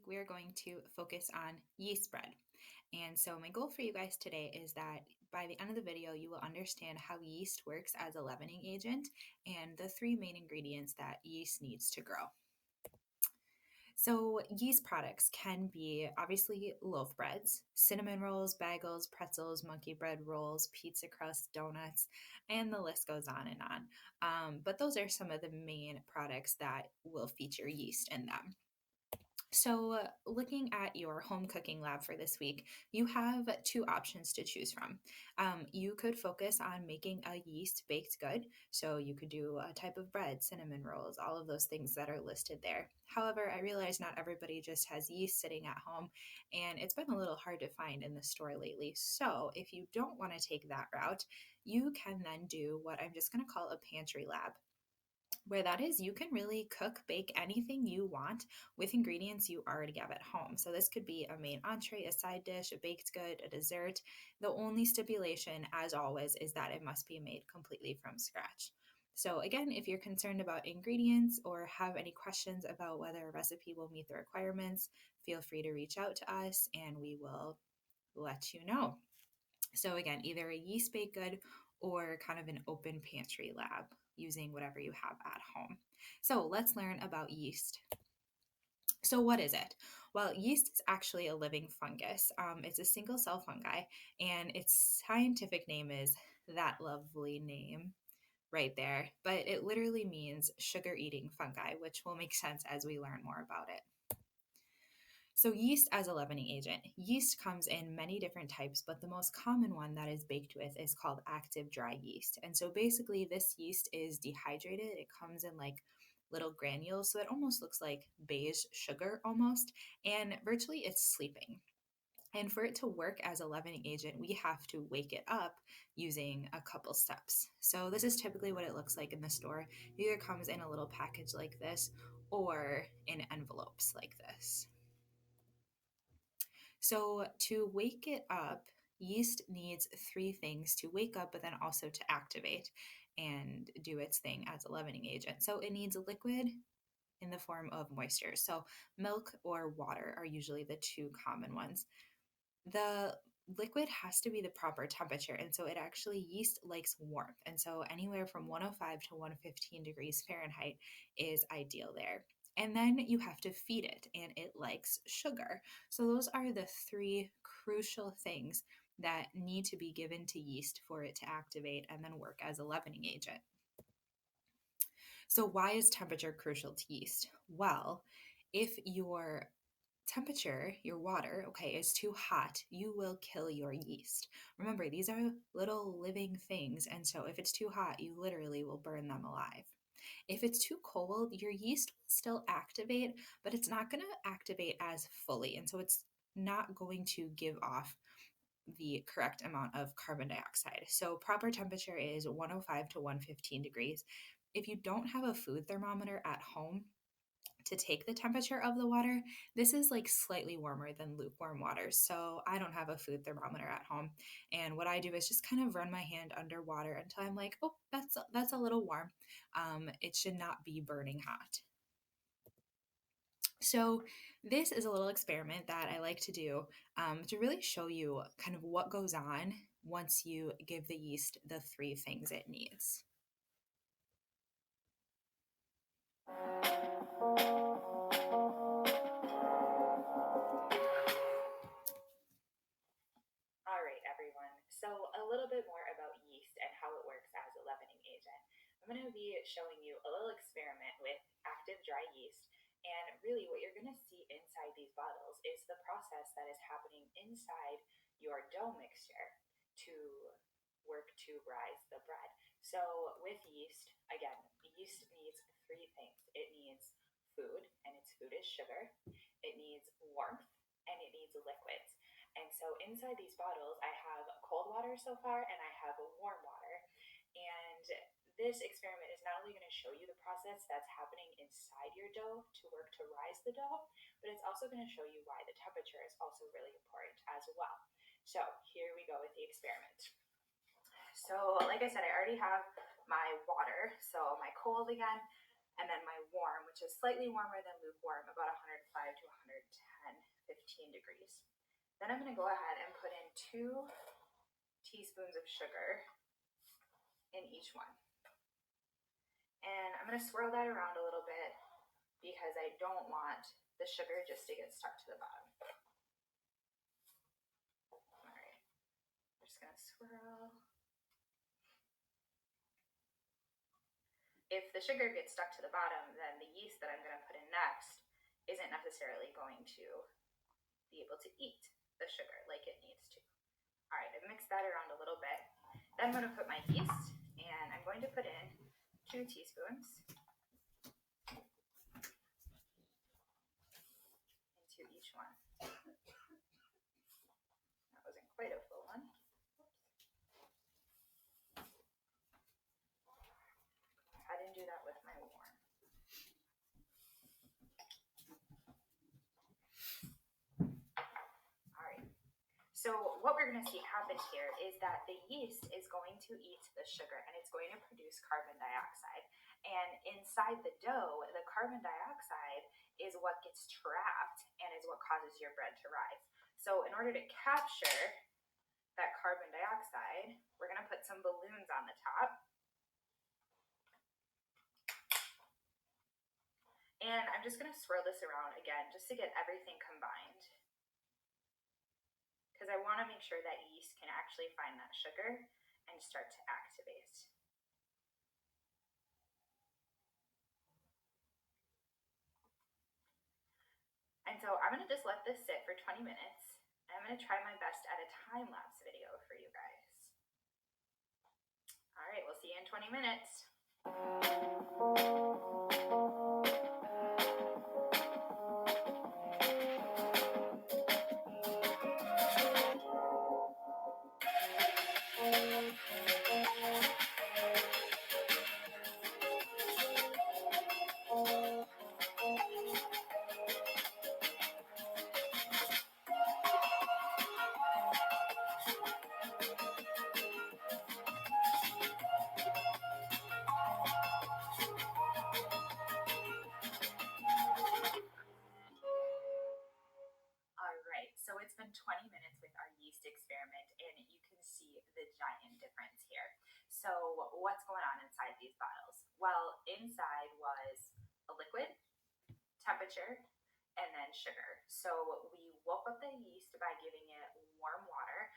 week, we are going to focus on yeast bread. And so my goal for you guys today is that by the end of the video, you will understand how yeast works as a leavening agent and the three main ingredients that yeast needs to grow. So, yeast products can be obviously loaf breads, cinnamon rolls, bagels, pretzels, monkey bread rolls, pizza crust, donuts, and the list goes on and on. But those are some of the main products that will feature yeast in them. So, looking at your home cooking lab for this week, you have two options to choose from. You could focus on making a yeast baked good. So, you could do a type of bread, cinnamon rolls, all of those things that are listed there. However, I realize not everybody just has yeast sitting at home, and it's been a little hard to find in the store lately. So, if you don't want to take that route, you can then do what I'm just going to call a pantry lab, where that is you can really cook, bake anything you want with ingredients you already have at home. So this could be a main entree, a side dish, a baked good, a dessert. The only stipulation, as always, is that it must be made completely from scratch. So again, if you're concerned about ingredients or have any questions about whether a recipe will meet the requirements, feel free to reach out to us and we will let you know. So again, either a yeast baked good or kind of an open pantry lab using whatever you have at home. So let's learn about yeast. So what is it? Well, yeast is actually a living fungus. It's a single cell fungi, and its scientific name is that lovely name right there. But it literally means sugar eating fungi, which will make sense as we learn more about it. So, yeast as a leavening agent. Yeast comes in many different types, but the most common one that is baked with is called active dry yeast. And so, basically, this yeast is dehydrated. It comes in like little granules, so it almost looks like beige sugar almost, and virtually it's sleeping. And for it to work as a leavening agent, we have to wake it up using a couple steps. So, this is typically what it looks like in the store. It either comes in a little package like this or in envelopes like this. So, to wake it up, yeast needs three things to wake up, but then also to activate and do its thing as a leavening agent. So, it needs a liquid in the form of moisture. So, milk or water are usually the two common ones. The liquid has to be the proper temperature. And so, it actually, yeast likes warmth. And so, anywhere from 105 to 115 degrees Fahrenheit is ideal there. And then you have to feed it, and it likes sugar. So, those are the three crucial things that need to be given to yeast for it to activate and then work as a leavening agent. So, why is temperature crucial to yeast? Well, if your temperature, your water, okay, is too hot, you will kill your yeast. Remember, these are little living things, and so if it's too hot, you literally will burn them alive. If it's too cold, your yeast will still activate, but it's not going to activate as fully. And so it's not going to give off the correct amount of carbon dioxide. So proper temperature is 105 to 115 degrees. If you don't have a food thermometer at home to take the temperature of the water, this is like slightly warmer than lukewarm water. So I don't have a food thermometer at home. And what I do is just kind of run my hand underwater until I'm like, oh, that's a little warm. It should not be burning hot. So this is a little experiment that I like to do to really show you kind of what goes on once you give the yeast the three things it needs. All right, everyone. So a little bit more about yeast and how it works as a leavening agent. I'm going to be showing you a little experiment with active dry yeast. And really what you're going to see inside these bottles is the process that is happening inside your dough mixture to work to rise the bread. So with yeast, again, yeast needs three things. It needs food, and its food is sugar. It needs warmth, and it needs liquids. And so inside these bottles, I have cold water so far, and I have warm water. And this experiment is not only going to show you the process that's happening inside your dough to work to rise the dough, but it's also going to show you why the temperature is also really important as well. So here we go with the experiment. So like I said, I already have my water, so my cold again, and then my warm, which is slightly warmer than lukewarm, about 105 to 110 10, 15 degrees. Then I'm going to go ahead and put in 2 teaspoons of sugar in each one. And I'm going to swirl that around a little bit because I don't want the sugar just to get stuck to the bottom. All right, I'm just going to swirl. If the sugar gets stuck to the bottom, then the yeast that I'm going to put in next isn't necessarily going to be able to eat the sugar like it needs to. All right, I've mixed that around a little bit. Then I'm going to put my yeast, and I'm going to put in 2 teaspoons into each one. That wasn't quite a full one. I didn't do that with my warm. All right. So what we're going to see happen here is that the yeast is going to eat the sugar and it's going to produce carbon dioxide. And inside the dough, the carbon dioxide is what gets trapped and is what causes your bread to rise. So in order to capture that carbon dioxide, we're going to put some balloons on the top. And I'm just going to swirl this around again just to get everything combined, because I want to make sure that yeast can actually find that sugar and start to activate. And so I'm going to just let this sit for 20 minutes. And I'm going to try my best at a time-lapse video for you guys. All right, we'll see you in 20 minutes. So it's been 20 minutes with our yeast experiment, and you can see the giant difference here. So what's going on inside these bottles? Well, inside was a liquid, temperature, and then sugar. So we woke up the yeast by giving it warm water,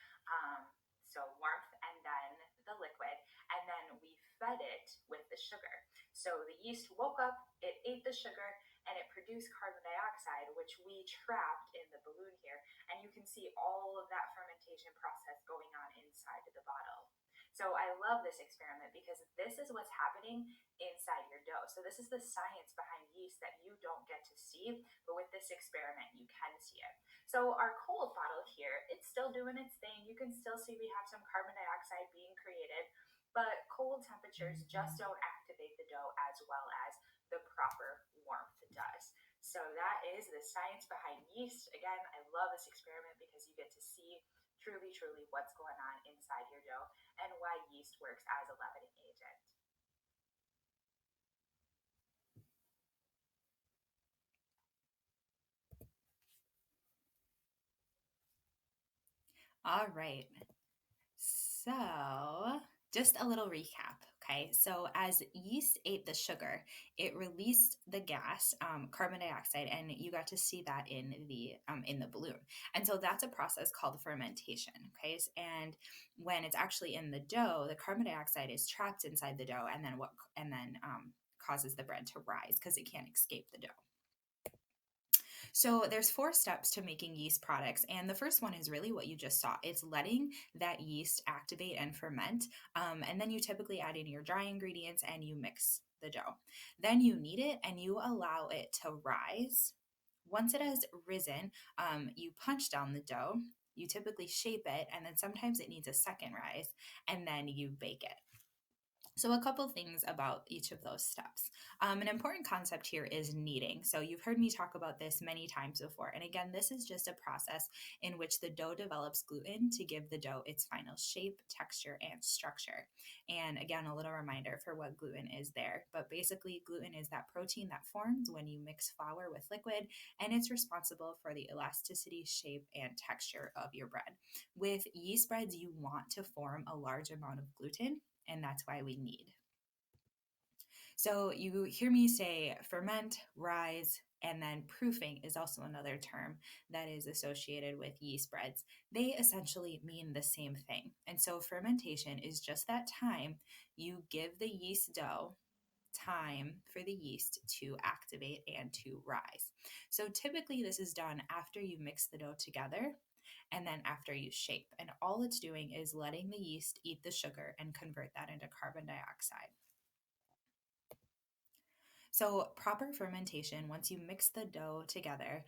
so warmth, and then the liquid, and then we fed it with the sugar. So the yeast woke up, it ate the sugar, and it produced carbon dioxide, which we trapped in the balloon here. And you can see all of that fermentation process going on inside of the bottle. So I love this experiment because this is what's happening inside your dough. So this is the science behind yeast that you don't get to see, but with this experiment, you can see it. So our cold bottle here, it's still doing its thing. You can still see we have some carbon dioxide being created, but cold temperatures just don't activate the dough as well as the proper warmth does. So that is the science behind yeast. Again, I love this experiment because you get to see truly what's going on inside your dough and why yeast works as a leavening agent. All right. So just a little recap. Okay, so as yeast ate the sugar, it released the gas, carbon dioxide, and you got to see that in the balloon. And so that's a process called fermentation. Okay, and when it's actually in the dough, the carbon dioxide is trapped inside the dough, and then causes the bread to rise because it can't escape the dough. So there's 4 steps to making yeast products, and the first one is really what you just saw. It's letting that yeast activate and ferment, and then you typically add in your dry ingredients and you mix the dough. Then you knead it and you allow it to rise. Once it has risen, you punch down the dough. You typically shape it, and then sometimes it needs a second rise, and then you bake it. So, a couple things about each of those steps. An important concept here is kneading. So, you've heard me talk about this many times before. And again, this is just a process in which the dough develops gluten to give the dough its final shape, texture, and structure. And again, a little reminder for what gluten is there. But basically, gluten is that protein that forms when you mix flour with liquid, and it's responsible for the elasticity, shape, and texture of your bread. With yeast breads, you want to form a large amount of gluten, and that's why we knead. So you hear me say ferment, rise, and then proofing is also another term that is associated with yeast breads. They essentially mean the same thing. And so fermentation is just that time you give the yeast dough time for the yeast to activate and to rise. So typically this is done after you mix the dough together and then after you shape. And all it's doing is letting the yeast eat the sugar and convert that into carbon dioxide. So, proper fermentation, once you mix the dough together,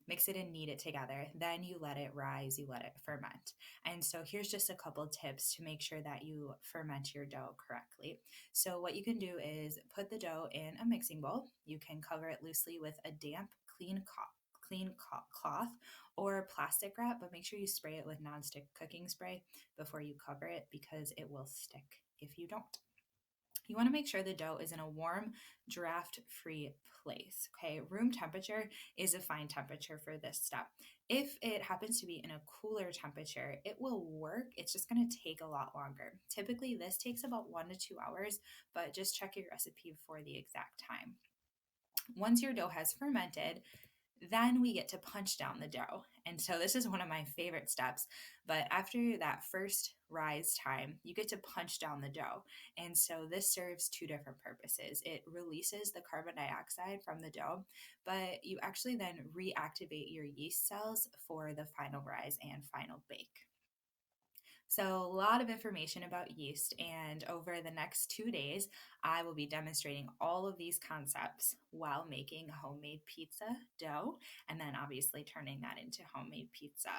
mix it and knead it together, then you let it rise, you let it ferment. And so, here's just a couple tips to make sure that you ferment your dough correctly. So, what you can do is put the dough in a mixing bowl. You can cover it loosely with a damp, cloth or plastic wrap, but make sure you spray it with nonstick cooking spray before you cover it because it will stick if you don't. You want to make sure the dough is in a warm, draft free place. Okay, room temperature is a fine temperature for this step. If it happens to be in a cooler temperature, it will work. It's just going to take a lot longer. Typically, this takes about 1 to 2 hours, but just check your recipe for the exact time. Once your dough has fermented, then we get to punch down the dough. And so this is one of my favorite steps. But after that first rise time, you get to punch down the dough. And so this serves two different purposes. It releases the carbon dioxide from the dough, but you actually then reactivate your yeast cells for the final rise and final bake. So, a lot of information about yeast, and over the next 2 days, I will be demonstrating all of these concepts while making homemade pizza dough and then obviously turning that into homemade pizza.